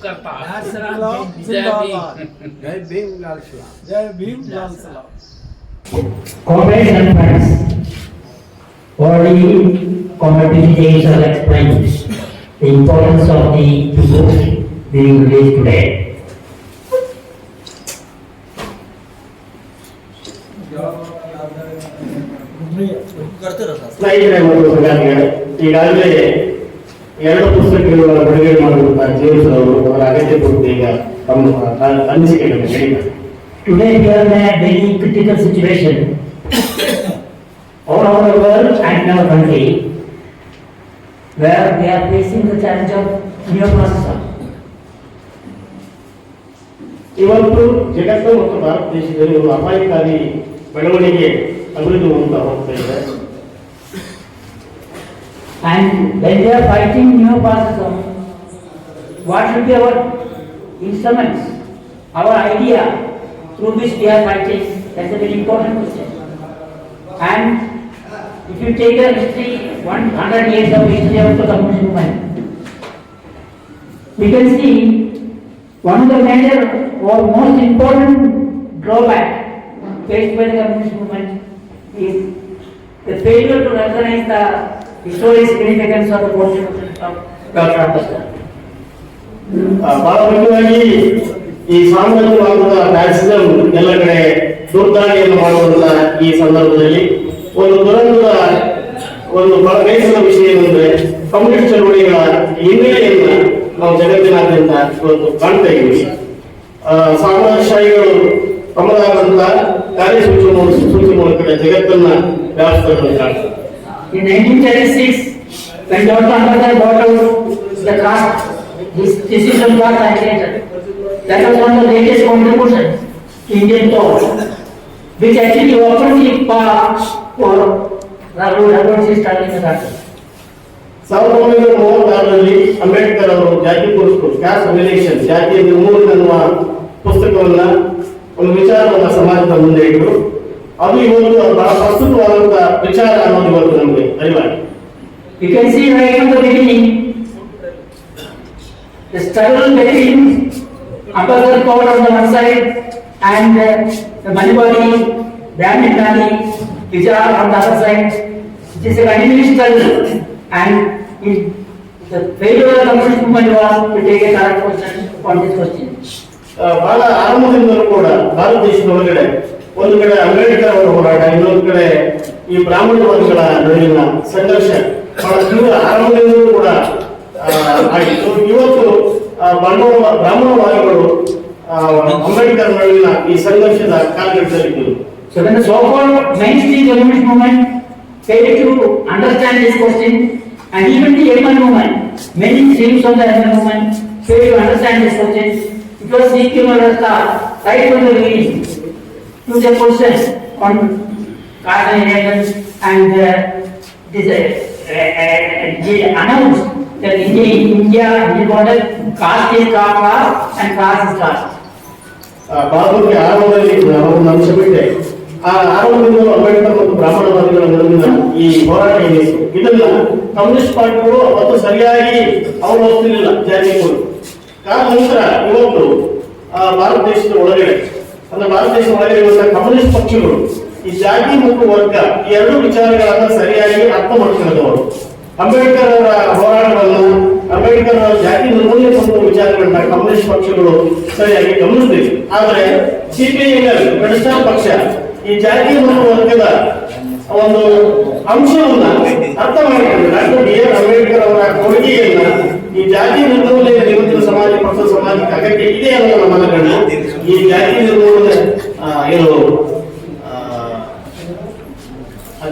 करता जय भीम लाल सलाम। जय भीम लाल सलाम। Comrades and friends, already Comrade James has explained the importance of the book being released today. ಸ್ನೇಹಿತರೆ ಮತ್ತು ಸಗಾತಿಗಳೇ, ಈಗಾಗಲೇ 2 ಪುಸ್ತಕಗಳ ಬಿಡುಗಡೆ ಮಾಡಿರುವಂತಹ ಜೇಮ್ಸ್ ಅವರು ಅವರ ಅಗತ್ಯ ಕುರಿತು ಈಗ ತಮ್ಮ ಅನಿಸಿಕೆಗಳನ್ನು ಹೇಳಿದ್ದಾರೆ. Today we are in a very critical situation all over the world and in our country where we are facing the challenge of neoplazism. ಇವತ್ತು ಜಗತ್ತು ಮತ್ತು ಭಾರತ ದೇಶದಲ್ಲಿ ಒಂದು ಅಪಾಯಕಾರಿ ಬೆಳವಣಿಗೆ ಅಭಿವೃದ್ಧಿ ಹೊಂದುತ್ತಾ ಹೋಗ್ತಾ ಇದೆ. And when we are fighting neoplasm, what should be our instruments, our idea through which we are fighting? That's a very important question. And if you take the history, 100 years of history of the communist movement, we can see one of the major or most important drawback faced by the communist movement is the failure to recognize the historic significance of the contribution of Dr. Ambedkar. ಬಹಳ ಮುಖ್ಯವಾಗಿ ಈ ಸಾಮ್ರಾಜ್ಯವಾದದ fascism ಎಲ್ಲ ಕಡೆ ದುರ್ದಾಳಿಯನ್ನು ಮಾಡುವಂತಹ ಈ ಸಂದರ್ಭದಲ್ಲಿ ಒಂದು ದುರಂತದ ಒಂದು ಬಹಳ ಬೇಸರದ ವಿಷಯ ಏನಂದ್ರೆ ಕಮ್ಯುನಿಸ್ಟ್ ಚಳವಳಿಗಳ ಹಿನ್ನೆಲೆಯನ್ನ ನಾವು ಜಗತ್ತಿನಾದ್ಯಂತ ಇವತ್ತು ಕಾಣ್ತಾ ಇದ್ದೀವಿ. ಸಾಮ್ರಾಜ್ಯಶಾಹಿಗಳು ತಮ್ಮದಾದಂತಹ ಕಾರ್ಯಸೂಚಿ ಮೂಲಕ ಜಗತ್ತನ್ನ ವ್ಯಾಪಿಸ್ತಾರೆ ಕಾಣ್ತಾರೆ. In 1936, when Dr. Ambedkar brought out the draft, his decision was annihilated. That was one of the greatest contributions to Indian thought, which actually opened the path for revolutionary starting the country. 1936ರಲ್ಲಿ Ambedkar ಅವರು ಜಾತಿ ಪುಸ್ತಕ caste relation ಜಾತಿಯ ನಿರ್ಮೂಲನೆ ಅನ್ನುವ ಪುಸ್ತಕವನ್ನ ಒಂದು ವಿಚಾರವನ್ನ ಸಮಾಜದ ಮುಂದೆ ಇಟ್ಟರು. ಅದು ಇವತ್ತು ಬಹಳ ಪ್ರಸ್ತುತವಾದಂತಹ ವಿಚಾರ ಅನ್ನೋದು ಇವತ್ತು ನಮಗೆ ಅರಿವಾಗಿದೆ. You can see right from the beginning the struggle between Ambedkar thought on the one side and the Manipali, Brahmin Nadi, Vichar on the other side. It is a continuous struggle, and the failure of the communist movement was to take a correct position on this question. ಬಹಳ ಆರಂಭದಿಂದಲೂ ಕೂಡ ಭಾರತ ದೇಶದ ಒಳಗಡೆ ಒಂದು ಕಡೆ ಅಂಬೇಡ್ಕರ್ ಅವರ ಹೋರಾಟ, ಇನ್ನೊಂದು ಕಡೆ ಈ ಬ್ರಾಹ್ಮಣವಾದಿಗಳ ನಡುವಿನ ಸಂಘರ್ಷ ಬಹಳ ತೀವ್ರ ಆರಂಭದಿಂದಲೂ ಕೂಡ ಆಗಿತ್ತು. ಇವತ್ತು ಬ್ರಾಹ್ಮಣವಾದಿಗಳು ಅಂಬೇಡ್ಕರ್ ನಡುವಿನ ಈ ಸಂಘರ್ಷದ ಕಾಲಘಟ್ಟದಲ್ಲಿದ್ದರು. So when the so-called mainstream communist movement failed to understand this question, and even the Yemen movement, many streams of the Yemen movement failed to understand this question, it was seeking to start right from the beginning to the question on caste inheritance, and they announced that India wanted caste is caste and caste is caste. ಬಾಬುಗೆ ಆರಂಭದಲ್ಲಿ ಒಂದು ಅಂಶ ಬಿಟ್ಟೆ, ಆ ಆರಂಭದಿಂದ ಅಂಬೇಡ್ಕರ್ ಮತ್ತು ಬ್ರಾಹ್ಮಣವಾದಿಗಳ ನಡುವಿನ ಈ ಹೋರಾಟ ಏನಿತ್ತು ಇದನ್ನ ಕಮ್ಯುನಿಸ್ಟ್ ಪಾರ್ಟಿಗಳು ಅವತ್ತು ಸರಿಯಾಗಿ ಅವರು ಹೋಗ್ತಿರ್ಲಿಲ್ಲ ಜಾತಿಗಳು. ಕಾಲ ನಂತರ ಇವತ್ತು ಭಾರತ ದೇಶದ ಒಳಗಡೆ ಅಂದ್ರೆ ಭಾರತ ದೇಶದ ಒಳಗಡೆ ಇರುವಂತಹ ಕಮ್ಯುನಿಸ್ಟ್ ಪಕ್ಷಗಳು ಈ ಜಾತಿ ಮತ್ತು ವರ್ಗ ಈ ಎರಡು ವಿಚಾರಗಳನ್ನ ಸರಿಯಾಗಿ ಅರ್ಥ ಮಾಡ್ಕೊಳ್ಳೋದವರು. ಅಂಬೇಡ್ಕರ್ ಅವರ ಹೋರಾಟವನ್ನ, ಅಂಬೇಡ್ಕರ್ ಅವರ ಜಾತಿ ನಿರ್ಮೂಲನೆ ಸಂಬಂಧ ವಿಚಾರಗಳನ್ನ ಕಮ್ಯುನಿಸ್ಟ್ ಪಕ್ಷಗಳು ಸರಿಯಾಗಿ ಗಮನಿಸ್ತೀವಿ. ಆದ್ರೆ ಸಿಪಿಐಎಂಎಲ್ ಕನಿಷ್ಠ ಪಕ್ಷ ಈ ಜಾತಿ ಮತ್ತು ವರ್ಗದ ಒಂದು ಅಂಶವನ್ನ ಅರ್ಥ ಮಾಡಿಕೊಂಡು ಡಾಕ್ಟರ್ ಬಿ.ಆರ್. ಅಂಬೇಡ್ಕರ್ ಅವರ ಕೊಡುಗೆಯನ್ನ ಈ ಜಾತಿ ನಿರ್ಮೂಲನೆ ಇವತ್ತಿನ ಸಮಾಜ ಪಕ್ಷ ಸಮಾಜಕ್ಕೆ ಅಗತ್ಯ ಇದೆ ಅನ್ನೋದು ನಮ್ಮ ಮನಗಂಡು. ಈ ಜಾತಿ ನಿರ್ಮೂಲನೆ ಏನು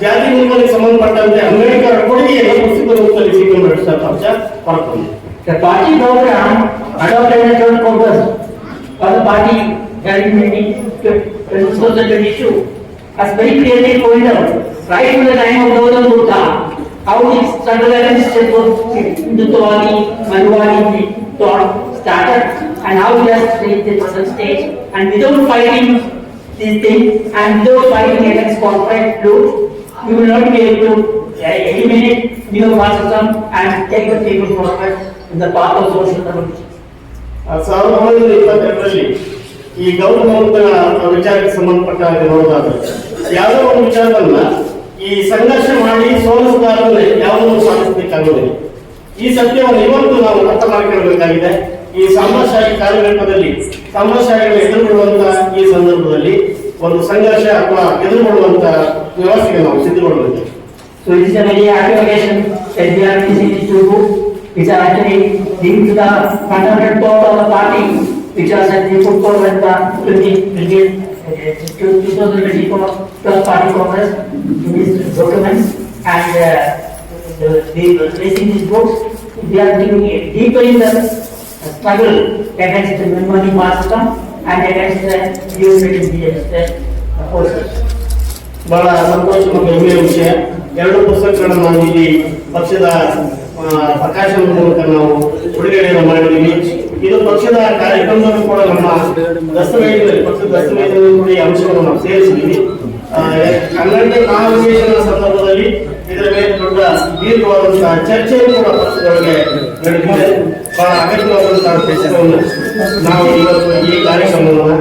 ಜಾತಿ ನಿರ್ಮೂಲನೆಗೆ ಸಂಬಂಧಪಟ್ಟಂತೆ ಅಂಬೇಡ್ಕರ್ ಕೊಡುಗೆಯನ್ನು ಪುಸ್ತಕದ ರೂಪದಲ್ಲಿ ಸ್ವೀಕರಿಸಿದ ಪಕ್ಷ ಹೊರತಂದಿದೆ. The party program adopted in the third Congress of the party held in 2022 has very clearly pointed out right from the time of Gautam Buddha how this struggle against Hindutwadi, Manuvadi thought started and how it has reached the present stage. And without fighting these things and without fighting against corporate loot, we will not be able to eliminate neo-Marxism and take the people forward in the path of social revolution. 1922ರಲ್ಲಿ ಈ ಗೌತಮ ಬುದ್ಧನ ವಿಚಾರಕ್ಕೆ ಸಂಬಂಧಪಟ್ಟ ಹಾಗೆ ನೋಡೋದಾದ್ರೆ ಯಾವುದೋ ಒಂದು ವಿಚಾರವನ್ನ ಈ ಸಂಘರ್ಷ ಮಾಡಿ ಸೋಲಿಸಬಾರದು ಯಾವುದನ್ನು ಸಾಧಿಸಬೇಕಾಗುವುದಿಲ್ಲ. ಈ ಸತ್ಯವನ್ನು ಇವತ್ತು ನಾವು ಅರ್ಥ ಮಾಡಿಕೊಳ್ಳಬೇಕಾಗಿದೆ. ಈ ಸಾಮ್ರಾಜ್ಯಶಾಹಿ ಕಾಲಘಟ್ಟದಲ್ಲಿ ಸಾಮ್ರಾಜ್ಯಶಾಹಿಗಳು ಎದುರುಗೊಳ್ಳುವಂತಹ ಈ ಸಂದರ್ಭದಲ್ಲಿ ಒಂದು ಸಂಘರ್ಷ ಅಥವಾ ಎದುರುಗೊಳ್ಳುವಂತಹ ವ್ಯವಸ್ಥೆಗೆ ನಾವು ಸಿದ್ಧಗೊಳ್ಳಬೇಕು. So it is a very active occasion that we are facing these two books, which are actually linked to the fundamental thought of the party, which was at the put forward the 2024 plus party congress in these documents, and facing these books, we are digging deeper in the struggle against the money mass system and against the bureaucratic forces. ಬಹಳ ಸಂತೋಷ ಮತ್ತು ಹೆಮ್ಮೆಯ ವಿಷಯ. 2 ಪುಸ್ತಕಗಳನ್ನು ನಾವು ಇಲ್ಲಿ ಪಕ್ಷದ ಪ್ರಕಾಶನದ ಮೂಲಕ ನಾವು ಬಿಡುಗಡೆಯನ್ನು ಮಾಡಿದ್ದೀವಿ. ಇದು ಪಕ್ಷದ ಕಾರ್ಯಕ್ರಮದಲ್ಲೂ ಕೂಡ ನಮ್ಮ ದಸ್ತಾವೇಜಿನಲ್ಲಿ ಪಕ್ಷದ ದಸ್ತಾವೇಜಿನಲ್ಲಿ ಕೂಡ ಈ ಅಂಶವನ್ನು ನಾವು ಸೇರಿಸಿದ್ದೀವಿ. ಕನ್ನಡ ಮಹಾಧಿವೇಶನದ ಸಂದರ್ಭದಲ್ಲಿ ಇದರ ಮೇಲೆ ದೊಡ್ಡ ದೀರ್ಘವಾದಂತಹ ಚರ್ಚೆಯೂ ಕೂಡ ಪಕ್ಷದೊಳಗೆ ನಡೆದಿದೆ. ಬಹಳ ಅಗತ್ಯವಾದಂತಹ ಪುಸ್ತಕವನ್ನು ನಾವು ಇವತ್ತು ಈ ಕಾರ್ಯಕ್ರಮವನ್ನು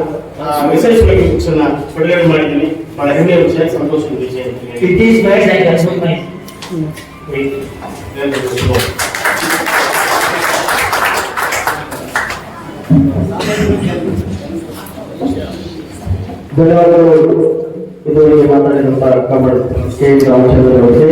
ವಿಶೇಷವಾಗಿ ಬುಕ್ಸನ್ನ ಬಿಡುಗಡೆ ಮಾಡಿದ್ದೀವಿ. ಬಹಳ ಹೆಮ್ಮೆಯ ವಿಷಯ, ಸಂತೋಷದ ವಿಷಯ. It is very like a surprise. ಧನ್ಯವಾದಗಳು. ಇದುವರೆಗೆ ಮಾತಾಡಿದಂತಹ ಕಮಲ್ ಕೆ ರಾಮಚಂದ್ರ ಅವರಿಗೆ